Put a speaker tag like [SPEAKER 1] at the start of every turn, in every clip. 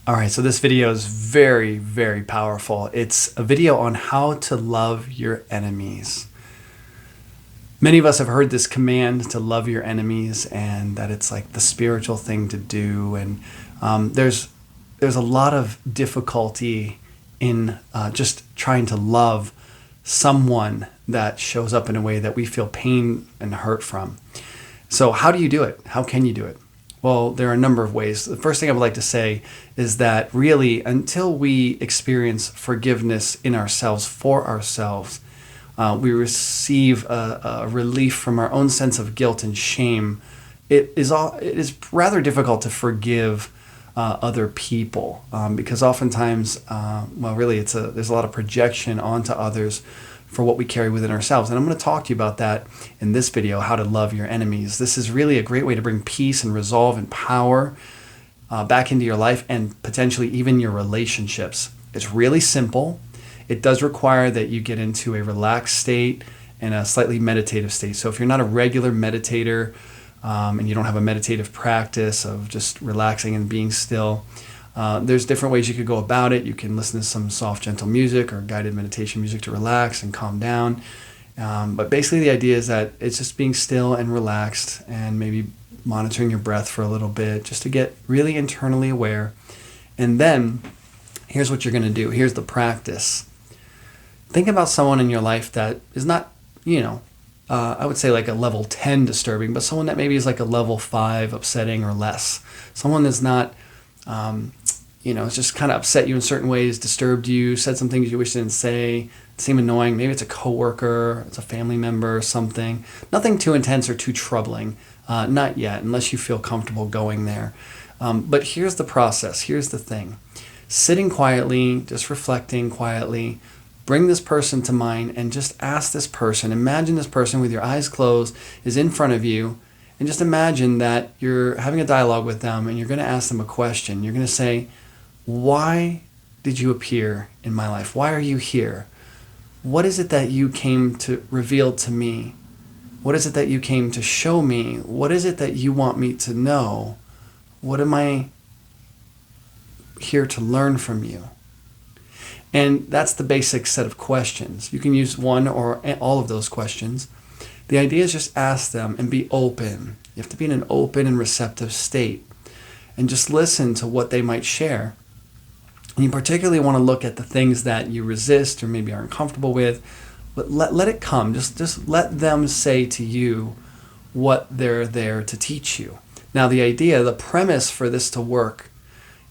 [SPEAKER 1] All right, so this video is very, very powerful. It's a video on how to love your enemies. Many of us have heard this command to love your enemies, and that it's like the spiritual thing to do. And there's a lot of difficulty in just trying to love someone that shows up in a way that we feel pain and hurt from. So how do you do it? How can you do it? Well, there are a number of ways. The first thing I would like to say is that really, until we experience forgiveness in ourselves, for ourselves, we receive a relief from our own sense of guilt and shame. It is rather difficult to forgive other people because oftentimes, there's a lot of projection onto others for what we carry within ourselves. And I'm going to talk to you about that in this video, how to love your enemies. This is really a great way to bring peace and resolve and power back into your life and potentially even your relationships. It's really simple. It does require that you get into a relaxed state and a slightly meditative state. So if you're not a regular meditator and you don't have a meditative practice of just relaxing and being still, there's different ways you could go about it. You can listen to some soft, gentle music or guided meditation music to relax and calm down. But basically the idea is that it's just being still and relaxed and maybe monitoring your breath for a little bit just to get really internally aware. And then here's what you're going to do. Here's the practice. Think about someone in your life that is not, I would say like a level 10 disturbing, but someone that maybe is like a level 5 upsetting or less. Someone that's not it's just kind of upset you in certain ways, disturbed you, said some things you wish they didn't say, seem annoying. Maybe it's a coworker, it's a family member or something. Nothing too intense or too troubling. Not yet, unless you feel comfortable going there. But here's the process. Here's the thing. Sitting quietly, just reflecting quietly, bring this person to mind and just ask this person. Imagine this person with your eyes closed is in front of you. And just imagine that you're having a dialogue with them and you're going to ask them a question. You're going to say, why did you appear in my life? Why are you here? What is it that you came to reveal to me? What is it that you came to show me? What is it that you want me to know? What am I here to learn from you? And that's the basic set of questions. You can use one or all of those questions. The idea is just ask them and be open. You have to be in an open and receptive state and just listen to what they might share. And you particularly want to look at the things that you resist or maybe aren't comfortable with, but let it come. Just let them say to you what they're there to teach you. Now the premise for this to work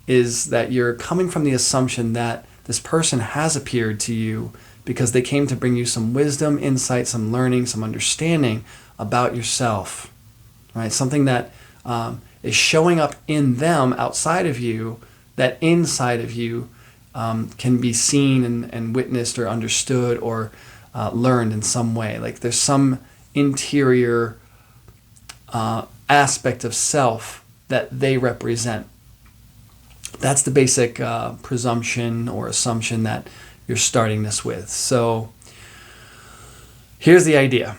[SPEAKER 1] is that you're coming from the assumption that this person has appeared to you because they came to bring you some wisdom, insight, some learning, some understanding about yourself, right? Something that is showing up in them outside of you, that inside of you can be seen and witnessed or understood or learned in some way. Like there's some interior aspect of self that they represent. That's the basic presumption or assumption that you're starting this with. So here's the idea.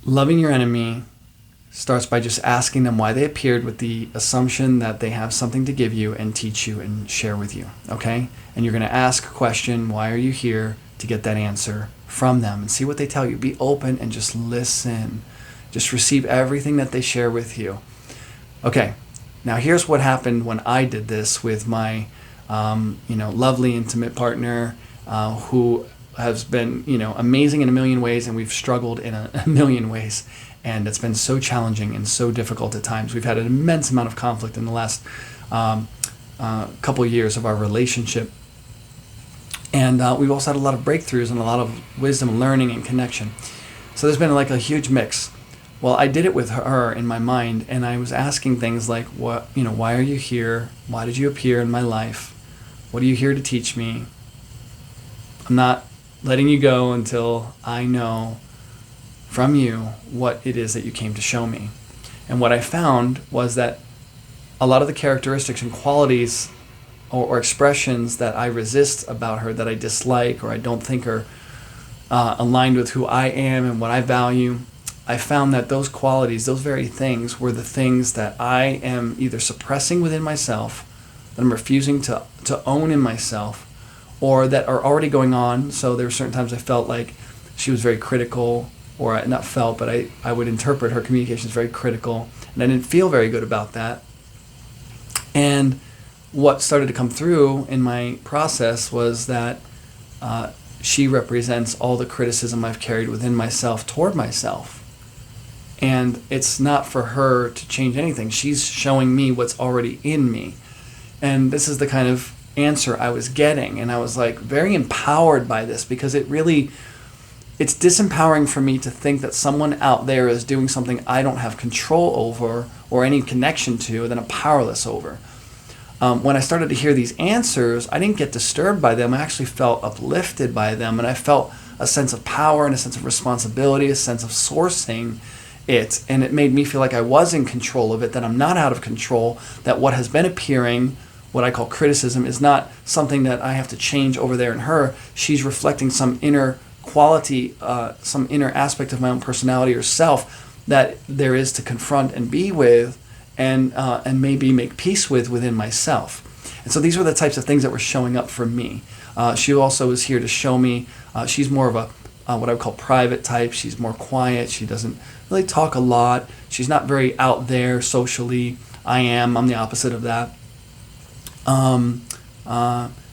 [SPEAKER 1] Loving your enemy starts by just asking them why they appeared with the assumption that they have something to give you and teach you and share with you, okay? And you're going to ask a question, why are you here, to get that answer from them and see what they tell you. Be open and just listen. Just receive everything that they share with you. Okay, now here's what happened when I did this with my lovely, intimate partner who has been, amazing in a million ways, and we've struggled in a million ways. And it's been so challenging and so difficult at times. We've had an immense amount of conflict in the last couple of years of our relationship. And we've also had a lot of breakthroughs and a lot of wisdom and learning and connection. So there's been like a huge mix. Well, I did it with her in my mind, and I was asking things like, why are you here? Why did you appear in my life? What are you here to teach me? I'm not letting you go until I know from you what it is that you came to show me. And what I found was that a lot of the characteristics and qualities or expressions that I resist about her, that I dislike or I don't think are aligned with who I am and what I value, I found that those qualities, those very things, were the things that I am either suppressing within myself, that I'm refusing to own in myself, or that are already going on. So there were certain times I felt like she was very critical, or not felt, but I would interpret her communications very critical, and I didn't feel very good about that. And what started to come through in my process was that she represents all the criticism I've carried within myself toward myself. And it's not for her to change anything. She's showing me what's already in me. And this is the kind of answer I was getting. And I was like very empowered by this, because it's disempowering for me to think that someone out there is doing something I don't have control over or any connection to, that I'm powerless over. When I started to hear these answers, I didn't get disturbed by them. I actually felt uplifted by them, and I felt a sense of power and a sense of responsibility, a sense of sourcing it, and it made me feel like I was in control of it, that I'm not out of control, that what has been appearing, what I call criticism, is not something that I have to change over there in her. She's reflecting some inner quality, some inner aspect of my own personality or self that there is to confront and be with, and maybe make peace with within myself. And so these were the types of things that were showing up for me. She also was here to show me, she's more of a what I would call private type. She's more quiet. She doesn't really talk a lot. She's not very out there socially. I'm the opposite of that.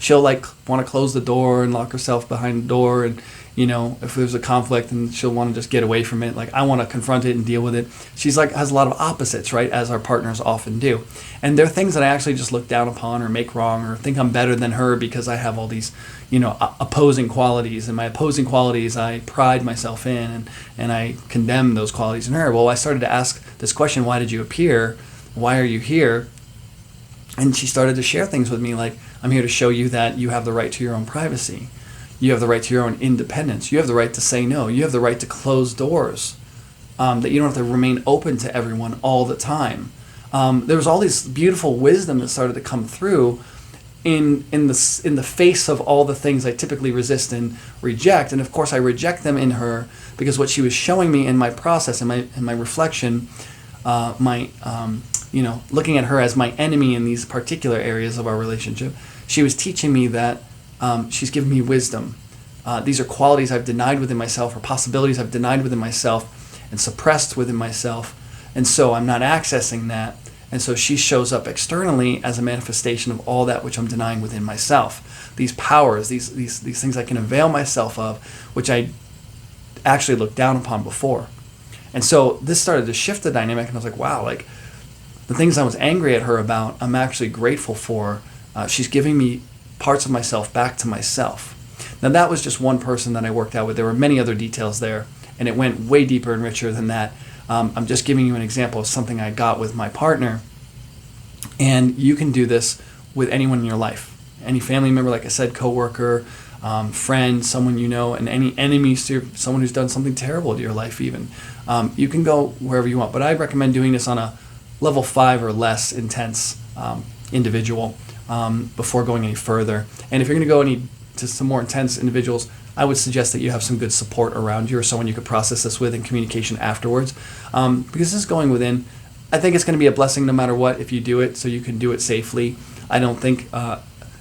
[SPEAKER 1] She'll like want to close the door and lock herself behind the door, and if there's a conflict, and she'll want to just get away from it. Like, I want to confront it and deal with it. She's like has a lot of opposites, right, as our partners often do. And there are things that I actually just look down upon or make wrong or think I'm better than her because I have all these opposing qualities, and my opposing qualities I pride myself in, and I condemn those qualities in her. Well, I started to ask this question: why did you appear? Why are you here? And she started to share things with me like, I'm here to show you that you have the right to your own privacy. You have the right to your own independence. You have the right to say no. You have the right to close doors. That you don't have to remain open to everyone all the time. There was all this beautiful wisdom that started to come through in the face of all the things I typically resist and reject. And of course, I reject them in her because what she was showing me in my process, in my reflection, looking at her as my enemy in these particular areas of our relationship, she was teaching me that she's giving me wisdom. These are qualities I've denied within myself, or possibilities I've denied within myself and suppressed within myself. And so I'm not accessing that. And so she shows up externally as a manifestation of all that which I'm denying within myself. These powers, these things I can avail myself of, which I actually looked down upon before. And so this started to shift the dynamic, and I was like, wow, like the things I was angry at her about, I'm actually grateful for. She's giving me parts of myself back to myself. Now that was just one person that I worked out with. There were many other details there, and it went way deeper and richer than that. I'm just giving you an example of something I got with my partner. And you can do this with anyone in your life. Any family member, like I said, coworker, friend, someone you know, and any enemies to someone who's done something terrible to your life even. You can go wherever you want. But I recommend doing this on a level 5 or less intense individual before going any further. And if you're going to go to some more intense individuals, I would suggest that you have some good support around you, or someone you could process this with in communication afterwards. Because this is going within. I think it's going to be a blessing no matter what if you do it, so you can do it safely. I think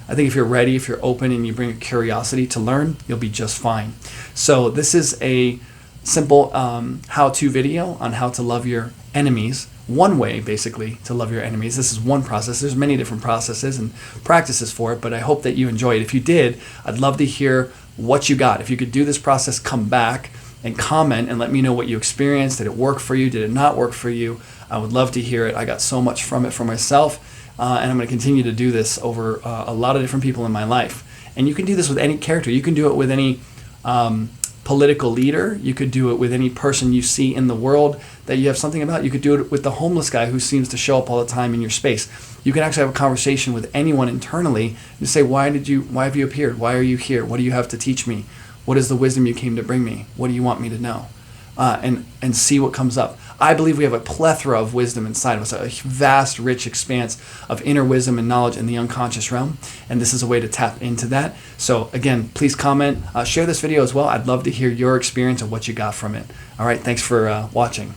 [SPEAKER 1] if you're ready, if you're open, and you bring a curiosity to learn, you'll be just fine. So this is a simple how-to video on how to love your enemies. One way, basically, to love your enemies. This is one process. There's many different processes and practices for it, but I hope that you enjoy it. If you did, I'd love to hear what you got. If you could do this process, come back and comment and let me know what you experienced. Did it work for you? Did it not work for you? I would love to hear it. I got so much from it for myself, and I'm going to continue to do this over a lot of different people in my life. And you can do this with any character. You can do it with any political leader. You could do it with any person you see in the world that you have something about. You could do it with the homeless guy who seems to show up all the time in your space. You can actually have a conversation with anyone internally and say, why have you appeared? Why are you here? What do you have to teach me? What is the wisdom you came to bring me? What do you want me to know? and see what comes up. I believe we have a plethora of wisdom inside of us, a vast, rich expanse of inner wisdom and knowledge in the unconscious realm, and this is a way to tap into that. So again, please comment, share this video as well. I'd love to hear your experience and what you got from it. All right, thanks for watching.